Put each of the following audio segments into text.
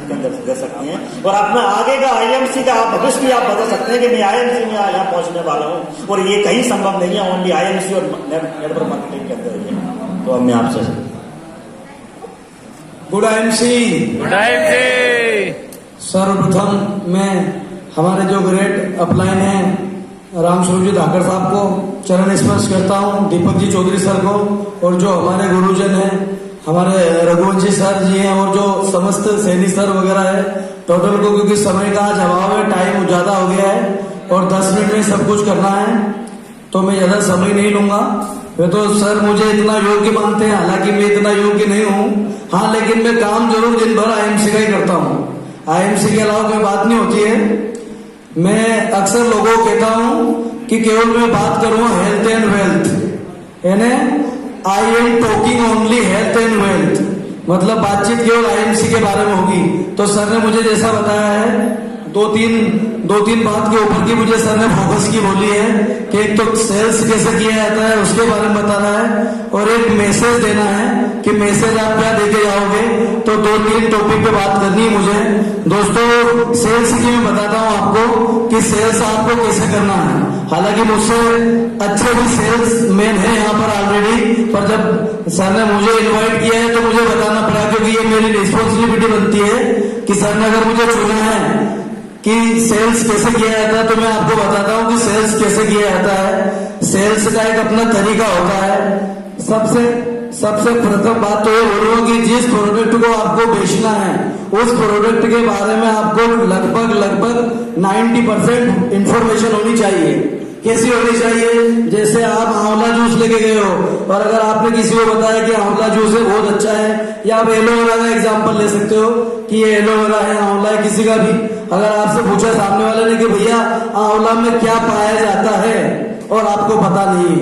के अंदर दे सकते हैं। और अपना आगे का आईएमसी का आप भविष्य भी आप बता सकते हैं कि मैं आईएमसी में यहाँ पहुंचने वाला हूँ, और ये कहीं संभव नहीं है, ओनली आईएमसी और नेटवर्क मार्केटिंग के अंदर है। तो अब मैं आपसे गुड आईएमसी, गुड आईएमसी। सर्वप्रथम मैं हमारे जो ग्रेट अपलाइन हैं राम स्वरूप जी धाकर साहब को चरण स्पर्श करता हूँ, दीपक जी चौधरी सर को, और जो हमारे गुरुजन हैं हमारे रघुवंशी सर जी हैं, और जो समस्त सैनी सर वगैरह है टोटल को, क्योंकि समय का आज अभाव है, टाइम ज्यादा हो गया है और 10 मिनट में सब कुछ करना है, तो मैं ज्यादा समय नहीं लूंगा। वे तो सर मुझे इतना योग्य मानते हैं, हालांकि मैं इतना योग्य नहीं हूँ, हाँ, लेकिन मैं काम जरूर दिन भर आईएमसी का ही करता हूँ। आईएमसी के अलावा कोई बात नहीं होती है। मैं अक्सर लोगों को कहता हूँ कि केवल मैं बात करूँ हेल्थ एंड वेल्थ, यानी I am talking only health and wealth, मतलब बातचीत केवल आईएमसी के बारे में होगी। तो सर ने मुझे जैसा बताया है, दो तीन बात के ऊपर की मुझे सर ने फोकस की बोली है कि एक तो सेल्स कैसे किया जाता है उसके बारे में बताना है, और एक मैसेज देना है कि मैसेज आप क्या देके जाओगे। तो 2-3 टॉपिक पे बात करनी है मुझे। दोस्तों, सेल्स की मैं बताता हूँ आपको कि सेल्स आपको कैसे करना है। हालांकि मुझसे अच्छे भी सेल्स मैन है यहाँ पर ऑलरेडी, पर जब सर ने मुझे इन्वाइट किया है तो मुझे बताना पड़ा, क्योंकि ये मेरी रिस्पॉन्सिबिलिटी बनती है कि सर ने अगर मुझे चुना है कि सेल्स कैसे किया जाता है, तो मैं आपको बताता हूँ कि सेल्स कैसे किया जाता है। सेल्स का एक अपना तरीका होता है। सबसे प्रथम बात तो ये बोलूंगा कि जिस प्रोडक्ट को आपको बेचना है उस प्रोडक्ट के बारे में आपको लगभग 90% इंफॉर्मेशन होनी चाहिए। कैसी होनी चाहिए? जैसे आप आंवला जूस लेके गए हो और अगर आपने किसी को बताया कि आंवला जूस है बहुत अच्छा है, या आप एलोवेरा का एग्जांपल ले सकते हो कि ये एलोवेरा है, आंवला है, किसी का भी अगर आपसे पूछा सामने वाले ने कि भैया आंवला में क्या पाया जाता है और आपको पता नहीं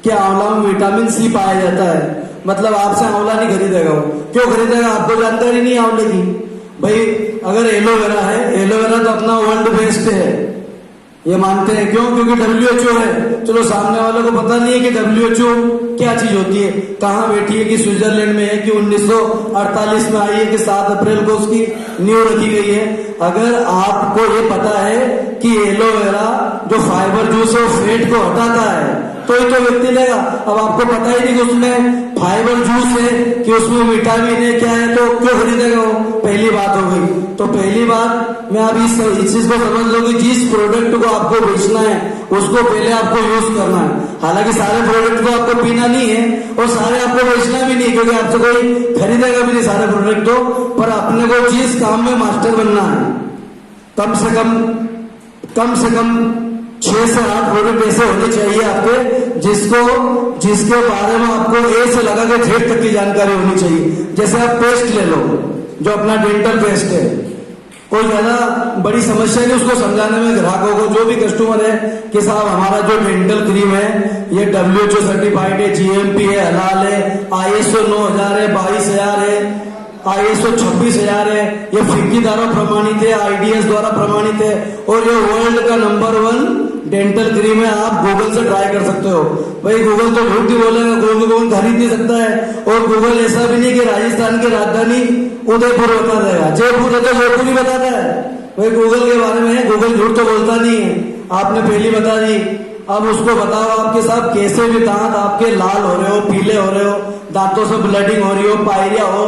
कि आंवला में विटामिन सी पाया जाता है, मतलब आपसे आंवला नहीं खरीदेगा। वो क्यों खरीदेगा? आपको जानकारी नहीं आंवले की। भाई अगर एलोवेरा है, एलोवेरा तो अपना वर्ल्ड बेस्ट है, ये मानते हैं। क्यों? क्योंकि WHO है। चलो सामने वालों को पता नहीं है कि WHO क्या चीज होती है, कहाँ बैठी है, कि स्विट्जरलैंड में है, कि 1948 में आई है, कि 7 अप्रैल को उसकी नींव रखी गई है। अगर आपको ये पता है कि एलोवेरा जो फाइबर जूस है वो फैट को हटाता है, तो ही तो व्यक्ति लेगा। अब आपको पता ही नहीं कि उसमें फाइबर जूस है, कि उसमें विटामिन है, क्या है, तो क्यों खरीदेगा वो? पहली बात हो गई। तो पहली बात मैं आप इस चीज को समझ लो कि जिस प्रोडक्ट को आपको बेचना है उसको पहले आपको यूज करना है। हालांकि सारे प्रोडक्ट को आपको पीना नहीं है और सारे आपको बेचना भी नहीं, क्योंकि आपसे कोई खरीदेगा भी नहीं सारे प्रोडक्ट तो, पर अपने को जिस काम में मास्टर बनना है, कम से कम 6 से 8 प्रोडक्ट ऐसे होने चाहिए आपके जिसके बारे में आपको ए से लगा के जेड तक की जानकारी होनी चाहिए। जैसे आप पेस्ट ले लो, जो अपना डेंटल पेस्ट है, कोई ज्यादा बड़ी समस्या नहीं उसको समझाने में ग्राहकों को, जो भी कस्टमर है, कि साहब हमारा जो डेंटल क्रीम है ये WHO सर्टिफाइड है, GMP है, हलाल है, ISO 9000 है, 22000 है, ISO 26000 है, ये फिक्की द्वारा प्रमाणित है, IDS द्वारा प्रमाणित है, और ये वर्ल्ड का नंबर 1 डेंटल क्रीम है। आप गूगल से ट्राई कर सकते हो। भाई गूगल तो झूठ ही बोलेगा, गूगल खरीद नहीं सकता है। और गूगल ऐसा भी नहीं कि राजस्थान की राजधानी उदयपुर बता देगा, जयपुर है तो जयपुर ही बताता है। भाई गूगल के बारे में गूगल झूठ तो बोलता नहीं है। आपने पहली बता दी, अब उसको बताओ आपके साथ कैसे भी दांत आपके लाल हो रहे हो, पीले हो रहे हो, दांतों से ब्लडिंग हो रही हो, पायरिया हो,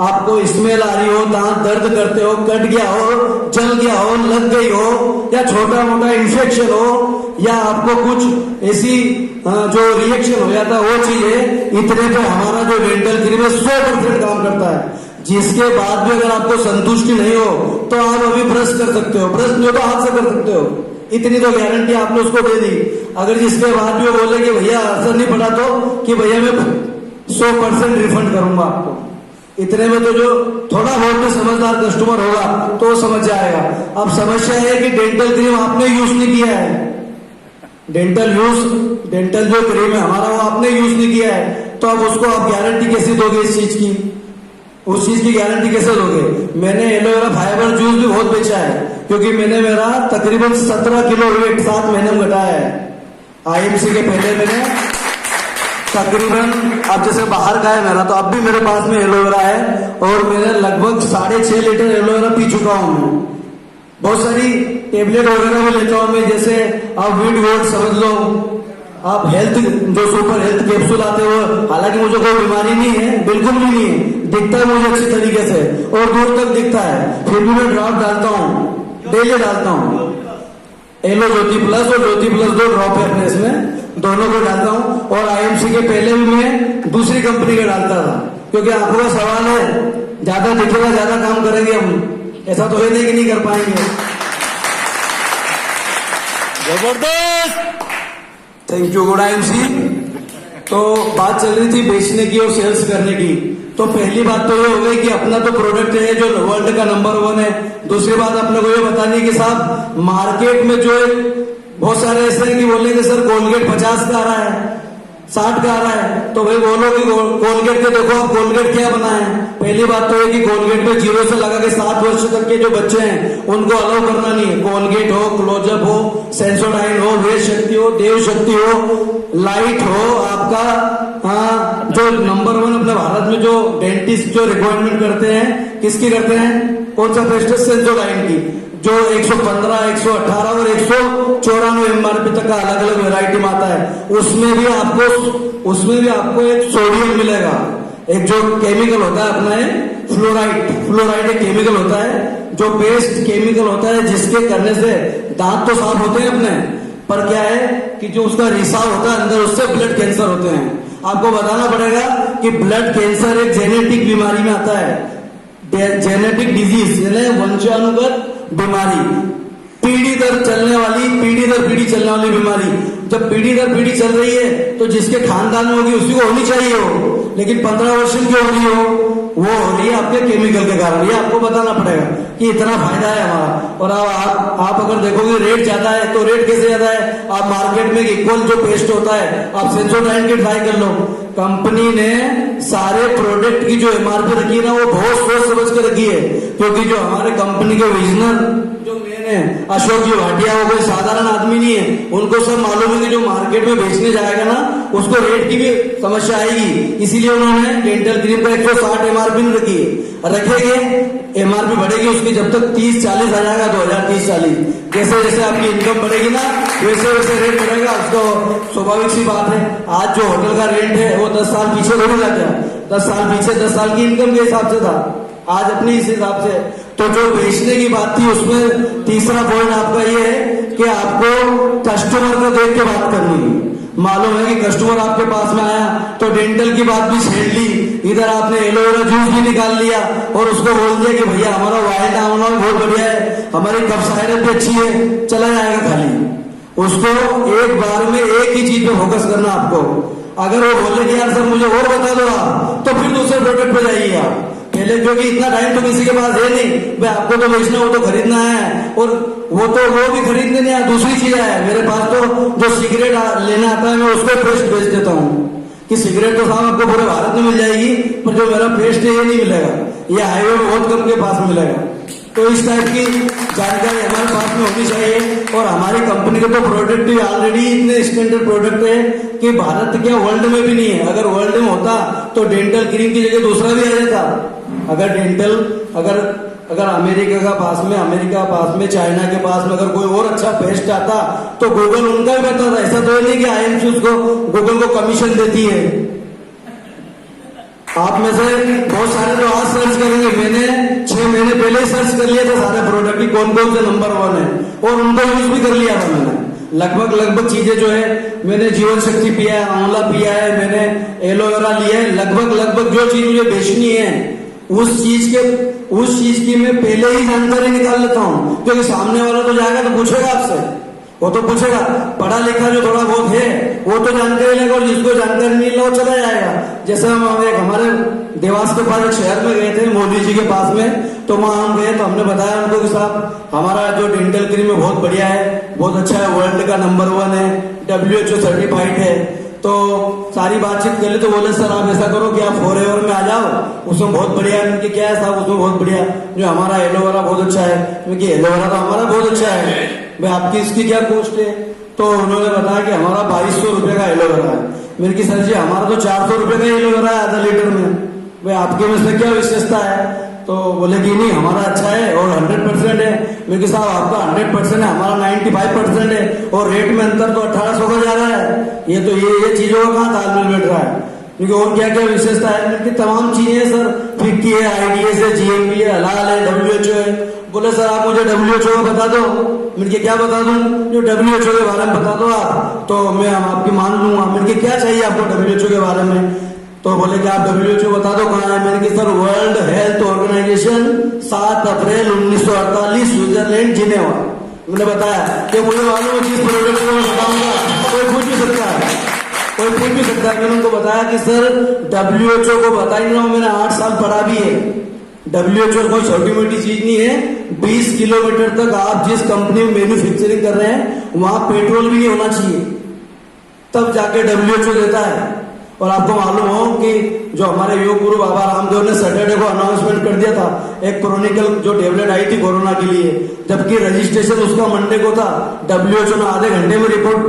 आपको स्मेल आ रही हो, दांत दर्द करते हो, कट गया हो, जल गया हो, लग गई हो, या छोटा मोटा इन्फेक्शन हो, या आपको कुछ ऐसी जो रिएक्शन हो जाता है वो चीज है, इतने पे हमारा जो डेंटल क्रीम है 100% काम करता है। जिसके बाद भी अगर आपको संतुष्टि नहीं हो तो आप अभी ब्रश कर सकते हो, ब्रश जो तो हाथ से कर सकते हो, इतनी तो गारंटी आपने उसको दे दी। अगर जिसके बाद भी वो बोले कि भैया असर नहीं पड़ा, तो कि भैया मैं 100% रिफंड करूंगा आपको। इतने में तो जो थोड़ा बहुत में समझदार कस्टमर होगा तो समझ जाएगा। अब समस्या है कि डेंटल क्रीम आपने यूज नहीं किया है, डेंटल जो क्रीम है हमारा वो आपने यूज नहीं किया है, तो अब उसको आप गारंटी कैसे दोगे इस चीज की? उस चीज की गारंटी कैसे दोगे? मैंने एलोवेरा फाइबर जूस भी बहुत बेचा है, क्योंकि मैंने मेरा तकरीबन 17 किलो वेट 7 महीने में घटाया है। IMC के पहले मैंने तकरीबन अब जैसे बाहर का है मेरा, तो अब भी मेरे पास में एलोवेरा है और मैंने लगभग 6.5 लीटर एलोवेरा पी चुका हूँ मैं। बहुत सारी टेबलेट वगैरह भी लेता हूँ मैं, जैसे आप वीट वोट समझ लो, आप हेल्थ जो सुपर हेल्थ कैप्सूल आते हो, हालांकि मुझे कोई बीमारी नहीं है, बिल्कुल भी नहीं है, दिखता है मुझे अच्छी तरीके से और दूर तक दिखता है, फिर भी मैं ड्रॉप डालता हूँ, डेली डालता हूँ। एलो ज्योति प्लस और ज्योति प्लस 2 ड्रॉप है अपने इसमें, दोनों को डालता हूँ। और आईएमसी के पहले भी मैं दूसरी कंपनी का डालता था, क्योंकि आंखों का सवाल है, ज्यादा दिखेगा ज्यादा काम करेंगे हम, ऐसा तो है नहीं कि नहीं कर पाएंगे। जबरदस्त। Thank you good IMC. तो बात चल रही थी बेचने की और सेल्स करने की, तो पहली बात तो ये हो गई कि अपना तो प्रोडक्ट है जो वर्ल्ड का नंबर 1 है। दूसरी बात अपने को ये बतानी कि साहब मार्केट में जो बहुत सारे ऐसे हैं कि बोलेंगे सर कोलगेट 50 का आ रहा है, 60 का आ रहा है, तो भाई बोलो कि कोलगेट के देखो आप कोलगेट क्या बना है। पहली बात तो है कि कोलगेट में 0 से लगा के 7 वर्ष तक के जो बच्चे हैं उनको अलाउ करना नहीं है। कोलगेट हो, क्लोजअप हो, सेंसोडाइन हो, वेद शक्ति हो, देव शक्ति हो, लाइट हो, आपका हाँ जो नंबर 1 अपने भारत में जो डेंटिस्ट जो रिक्वायरमेंट करते हैं, किसकी करते हैं, कौन सा पेस्ट है, सेंसोडाइन की, जो 115, 118 और 194 एमआरपी तक का अलग अलग वेराइटी में आता है। उसमें भी आपको एक सोडियम मिलेगा, एक जो केमिकल होता है अपना है फ्लोराइड एक केमिकल होता है, जो पेस्ट केमिकल होता है, जिसके करने से दांत तो साफ होते हैं अपने, पर क्या है कि जो उसका रिसाव होता है अंदर, उससे ब्लड कैंसर होते हैं। आपको बताना पड़ेगा कि ब्लड कैंसर एक जेनेटिक बीमारी में आता है, जेनेटिक डिजीज यानी वंशानुगत बीमारी, पीढ़ी दर पीढ़ी चलने वाली बीमारी। जब पीढ़ी दर पीढ़ी चल रही है तो जिसके खानदान में होगी उसी को होनी चाहिए हो, लेकिन 15 वर्ष की हो रही हो, वो हो रही है आपके केमिकल के कारण। ये आपको बताना पड़ेगा कि इतना फायदा है हमारा। और आप अगर देखोगे रेट ज्यादा है, तो रेट कैसे ज्यादा है, आप मार्केट में इक्वल जो पेस्ट होता है, आप सेंसोडाइन की ट्राई कर लो। कंपनी ने सारे प्रोडक्ट की जो एमआरपी रखी है ना, वो बहुत सोच समझ के रखी है, क्योंकि जो हमारे कंपनी के विजनर जो मेन है अशोक जी भाटिया, वो कोई साधारण आदमी नहीं है, उनको सब मालूम है कि जो मार्केट में बेचने जाएगा ना उसको रेट की भी समस्या आएगी, इसीलिए उन्होंने डेंटल क्रीम पर 160 एमआरपी रखी है। रखेंगे एमआरपी बढ़ेगी उसकी जब तक 30-40 आ जाएगा, 2030-40 जैसे जैसे आपकी इनकम बढ़ेगी ना वैसे वैसे रेट बढ़ेगा। उसको स्वाभाविक सी बात है, आज जो होटल का रेंट है वो 10 साल पीछे थोड़ी जाता है, 10 साल पीछे 10 साल की इनकम के हिसाब से था, आज अपने इस हिसाब से। तो जो बेचने की बात थी उसमें तीसरा पॉइंट आपका ये है कि आपको कस्टमर को देख के बात करनी है। मालूम है कि कस्टमर आपके पास में आया तो डेंटल की बात भी छेड़ ली, इधर आपने एलोवेरा जूस भी निकाल लिया और उसको बोल दिया कि भैया हमारा वाइल्ड आंवला बहुत बढ़िया है, हमारी कफ साइरप भी अच्छी है, चला जाएगा खाली। उसको एक बार में एक ही चीज पे फोकस करना आपको। अगर वो बोले कि यार सर मुझे और बता दो आप, तो फिर दूसरे प्रोडक्ट पे जाइए आप पहले, क्योंकि इतना टाइम तो किसी के पास है नहीं भाई, आपको तो बेचना वो तो खरीदना है, और वो भी खरीदने नहीं आया, दूसरी चीज है मेरे पास। तो जो सिगरेट लेना आता है मैं उसको पेस्ट बेच देता हूँ कि सिगरेट तो साहब आपको पूरे भारत में मिल जाएगी, पर जो मेरा पेस्ट है ये नहीं मिलेगा, ये हाईवे में बहुत कम के पास मिलेगा। तो इस टाइप की जानकारी हमारे पास में होनी चाहिए। और हमारी कंपनी के तो प्रोडक्ट भी ऑलरेडी इतने स्टैंडर्ड प्रोडक्ट है कि भारत क्या वर्ल्ड में भी नहीं है। अगर वर्ल्ड में होता तो डेंटल क्रीम की जगह दूसरा भी आ जाता। अगर अमेरिका पास में चाइना के पास में अगर कोई और अच्छा पेस्ट आता तो गूगल उनका भी बताता। ऐसा तो नहीं कि आईएमसी उसको गूगल को कमीशन देती है। आप में से बहुत सारे जो आज सर्च करेंगे, मैंने 6 महीने पहले ही सर्च कर लिया था सारे प्रोडक्ट की कौन कौन से नंबर 1 है, और उनको यूज भी कर लिया था मैंने। लगभग चीजें जो है मैंने जीवन शक्ति पिया है, आंवला पिया है, मैंने एलोवेरा लिया है। लगभग जो चीज मुझे बेचनी है उस चीज की मैं पहले ही जानकारी निकाल लेता हूँ, क्योंकि सामने वाला तो जाएगा तो पूछेगा आपसे, वो तो पूछेगा। पढ़ा लिखा जो थोड़ा बहुत है वो तो जानकारी लेगा, और जिसको जानकारी नहीं लो चला जाएगा। जैसे हम हमारे देवास के पास एक शहर में गए थे, मोदी जी के पास में, तो वहां हम गए तो हमने बताया उनको कि साहब हमारा जो डेंटल क्रीम है बहुत बढ़िया है, बहुत अच्छा है, वर्ल्ड का नंबर 1 है, WHO सर्टिफाइड है। तो सारी बातचीत कर ले तो बोले सर आप ऐसा करो कि आप फॉरएवर में आ जाओ, उसमें बहुत बढ़िया है। उनकी क्या है साहब, उसमें बहुत बढ़िया जो हमारा एलोवेरा बहुत अच्छा है। क्योंकि एलोवेरा तो हमारा बहुत अच्छा है भाई, आपकी इसकी क्या कॉस्ट है? तो उन्होंने बताया कि हमारा 2200 रुपए का एलोवेरा है। मैंने कि सर जी हमारा तो 400 रुपये का ही लग रहा है आधा लीटर में, भाई आपके में से क्या विशेषता है? तो बोले कि नहीं हमारा अच्छा है और 100% है। मैं कि साहब आपका 100% है, हमारा 95% है और रेट में अंतर तो 1800 का जा रहा है। ये चीजों का कहाँ तालमेल बैठ रहा है? क्योंकि और क्या क्या विशेषता है? मैंने कि तमाम चीजें सर, फिक्की है, IDS है, GMP है, हलाल है, WHO है। बोले सर आप मुझे WHO का बता दो। मैंने कि क्या बता दूं? जो WHO के बारे में बता दो आप, तो मैं आपकी मान लूंगा। मैंने कि क्या चाहिए आपको WHO के बारे में? तो बोले कि आप WHO बता दो कहाँ है। मैंने कि सर वर्ल्ड हेल्थ ऑर्गेनाइजेशन 7 अप्रैल 1948 स्विट्जरलैंड जिनेवा। मैंने बताया कि मुझे मालूम है जिस प्रोडक्ट को मैं बताऊंगा कोई पूछ भी सकता है, कोई पूछ भी सकता है। मैंने उनको बताया कि सर WHO को बता ही रहा हूँ, मैंने 8 साल पढ़ा भी है। WHO कोई छोटी मोटी चीज नहीं है। 20 किलोमीटर तक आप जिस कंपनी में मैन्युफैक्चरिंग कर रहे हैं वहां पेट्रोल भी नहीं होना चाहिए, तब जाके WHO देता है। और आपको मालूम हो कि जो हमारे योग गुरु बाबा रामदेव ने सैटरडे को अनाउंसमेंट कर दिया था, एक क्रोनिकल जो टेबलेट आई थी कोरोना के लिए, जबकि रजिस्ट्रेशन उसका मंडे को था, WHO ने आधे घंटे में रिपोर्ट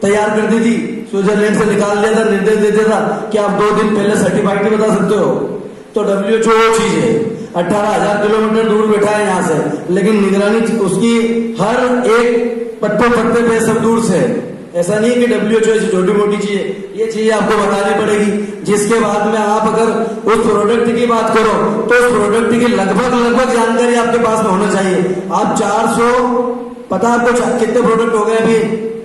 तैयार कर दी थी, स्विट्जरलैंड से निकाल लिया था, निर्देश दे दिया था कि आप 2 दिन पहले सर्टिफाइड नहीं बता सकते हो। तो WHO वो चीज है, 18,000 किलोमीटर दूर बैठा है यहाँ से, लेकिन निगरानी उसकी हर एक पत्ते पत्ते पे सब दूर से। ऐसा नहीं कि WHO ऐसी छोटी मोटी चीज है, ये चीजें आपको बतानी पड़ेगी। जिसके बाद में आप अगर उस प्रोडक्ट की बात करो तो उस प्रोडक्ट की लगभग जानकारी आपके पास में होना चाहिए। आप 400 पता आपको कितने प्रोडक्ट हो गए अभी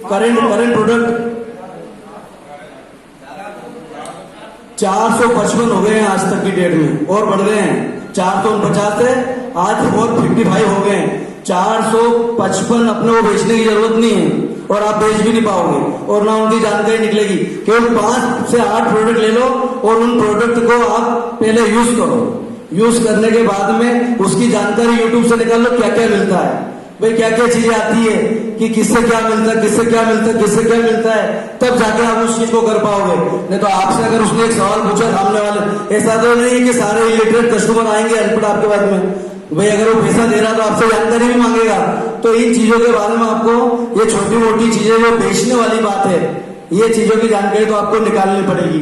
करंट प्रोडक्ट 455 हो गए हैं आज तक की डेट में, और बढ़ गए हैं। 449 से आज 455 हो गए हैं। 455 अपने को बेचने की जरूरत नहीं है और आप बेच भी नहीं पाओगे और ना उनकी जानकारी निकलेगी। केवल 5 से 8 प्रोडक्ट ले लो और उन प्रोडक्ट को आप पहले यूज करो। यूज करने के बाद में उसकी जानकारी यूट्यूब से निकाल लो, क्या क्या मिलता है, भाई क्या क्या चीजें आती है कि किससे क्या मिलता है, किससे क्या मिलता है, किससे क्या मिलता है, तब जाके आप उस चीज को कर पाओगे। नहीं तो आपसे अगर उसने एक सवाल पूछा सामने वाले, ऐसा तो नहीं है कि सारे इलिटरेट कस्टमर आएंगे अनपढ़ आपके बाद में, भाई अगर वो पैसा दे रहा तो आपसे जानकारी भी मांगेगा। तो इन चीजों के बारे में आपको ये छोटी मोटी चीजें जो बेचने वाली बात है, ये चीजों की जानकारी तो आपको निकालनी पड़ेगी।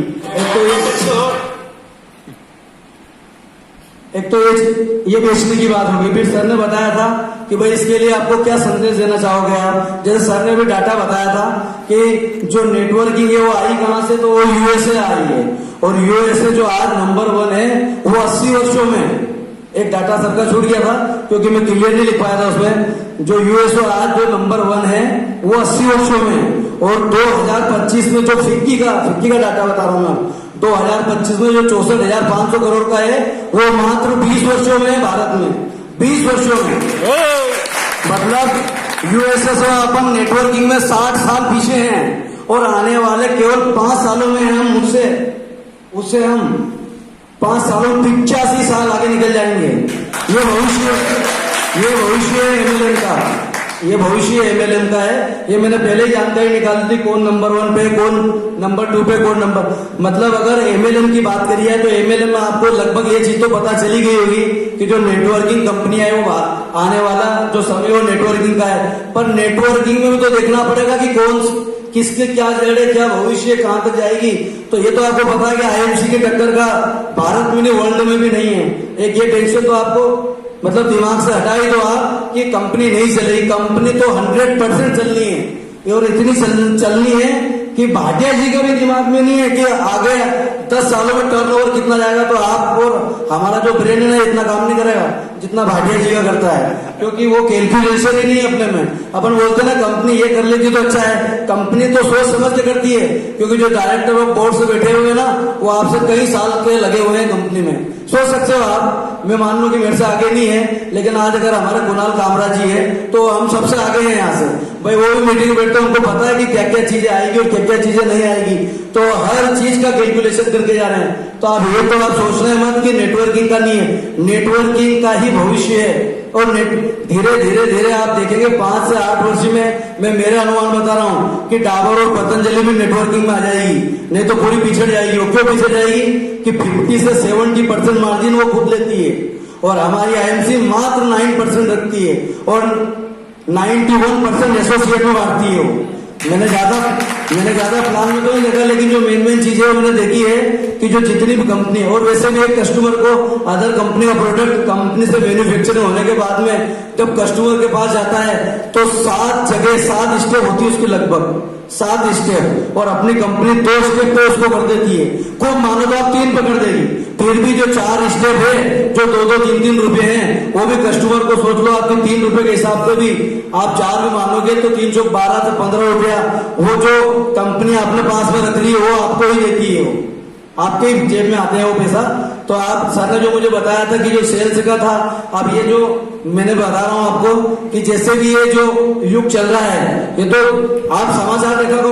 एक तो ये बेचने की बात होगी। फिर सर ने बताया था कि भाई इसके लिए आपको क्या संदेश देना चाहोगे आप। जैसे सर ने भी डाटा बताया था कि जो नेटवर्किंग है वो आई कहां से, तो वो USA आई है। और USA जो आज नंबर 1 है वो 80 वर्षों में, एक डाटा सर का छूट गया था क्योंकि मैं क्लियर नहीं लिख पाया था उसमें, जो US और आज जो नंबर 1 है वो 80 वर्षों में। और 2025 में जो फिक्की का डाटा बता रहा हूं मैं, 2025 में जो 64,500 करोड़ का है वो मात्र 20 वर्षों में है भारत में, 20 वर्षों में। मतलब USA से अपन नेटवर्किंग में 60 साल पीछे हैं और आने वाले केवल 5 सालों में हम उससे हम 5 सालों 85 साल आगे निकल जाएंगे। ये भविष्य है MLM का, ये भविष्य MLM का है। ये मैंने पहले ही जानकारी निकाली थी, कौन नंबर 1 पे, कौन नंबर 2 पे, कौन नंबर, मतलब अगर MLM की बात करी है तो MLM में आपको लगभग ये चीज तो पता चली गई होगी कि जो नेटवर्किंग कंपनियां है वो आने वाला जो समय वो नेटवर्किंग का है। पर नेटवर्किंग में भी तो देखना पड़ेगा कि कौन किसके क्या जड़ है, क्या भविष्य, कहां तक जाएगी। तो ये तो आपको पता है कि IMC के टक्कर का भारत में नहीं, वर्ल्ड में भी नहीं है। एक ये टेंशन तो आपको मतलब दिमाग से हटा ही दो आप कि कंपनी नहीं चलेगी। कंपनी तो 100% चलनी है और इतनी चलनी है कि भाटिया जी का भी दिमाग में नहीं है कि आगे 10 सालों में टर्नओवर कितना जाएगा। तो आप और हमारा जो ब्रेन है इतना काम नहीं करेगा जितना भाटिया जी का करता है, क्योंकि वो कैलकुलेशन ही नहीं है अपने में। अपन बोलते ना कंपनी ये कर लेती तो अच्छा है, कंपनी तो सोच समझ के करती है, क्योंकि जो डायरेक्टर ऑफ बोर्ड से बैठे हुए हैं ना वो आपसे कई साल के लगे हुए हैं कंपनी में। सोच सकते हो आप, मैं मान लूं कि मेरे से आगे नहीं है, लेकिन आज अगर हमारे कुणाल कामरा जी है तो हम सबसे आगे हैं यहाँ से। भाई वो भी मीटिंग में बैठते हैं, उनको पता है कि क्या क्या चीजें आएगी और क्या क्या चीजें नहीं आएगी, तो हर चीज का कैलकुलेशन करके जा रहे हैं। तो आप ये तो आप सोच रहे मत कि नेटवर्किंग का नहीं है, नेटवर्किंग का ही भविष्य है। और धीरे धीरे आप देखेंगे 5 से 8 वर्ष में, मैं मेरे अनुमान बता रहा हूं कि डाबर और पतंजलि भी नेटवर्किंग में आ जाएगी, नहीं तो पूरी पिछड़ जाएगी। वो क्यों पिछड़ जाएगी कि 50 से 70% मार्जिन वो खुद लेती है और हमारी IMC मात्र 9% रखती है और 91% एसोसिएट में बांटती है। मैंने ज्यादा प्लान में तो नहीं देखा, लेकिन जो मेन चीजें मैंने देखी है कि जो जितनी भी कंपनी है, और वैसे भी एक कस्टमर को अदर कंपनी का प्रोडक्ट कंपनी से मैन्युफैक्चरिंग होने के बाद में जब कस्टमर के पास जाता है तो 7 स्टेप होती है उसकी, लगभग 7 स्टेप, और अपनी कंपनी 2 स्टेप पे उसको कर देती है। खूब मानो तो आप 3 पकड़ देगी, फिर भी जो 4 स्टेप है जो 2-2, 3-3 रुपए हैं, वो भी कस्टमर को सोच लो आपके 3 रुपए के हिसाब से भी आप 4 भी मानोगे तो 3 चौक 12 से 15 रुपया वो जो कंपनी अपने पास में रख रही है वो आपको ही देती है, वो आपके ही जेब में आते हैं वो पैसा। तो आप सर ने जो मुझे बताया था कि जो सेल्स का था, अब ये जो मैंने बता रहा हूं आपको कि जैसे भी ये जो युग चल रहा है, ये तो आप समाचार देखा करो।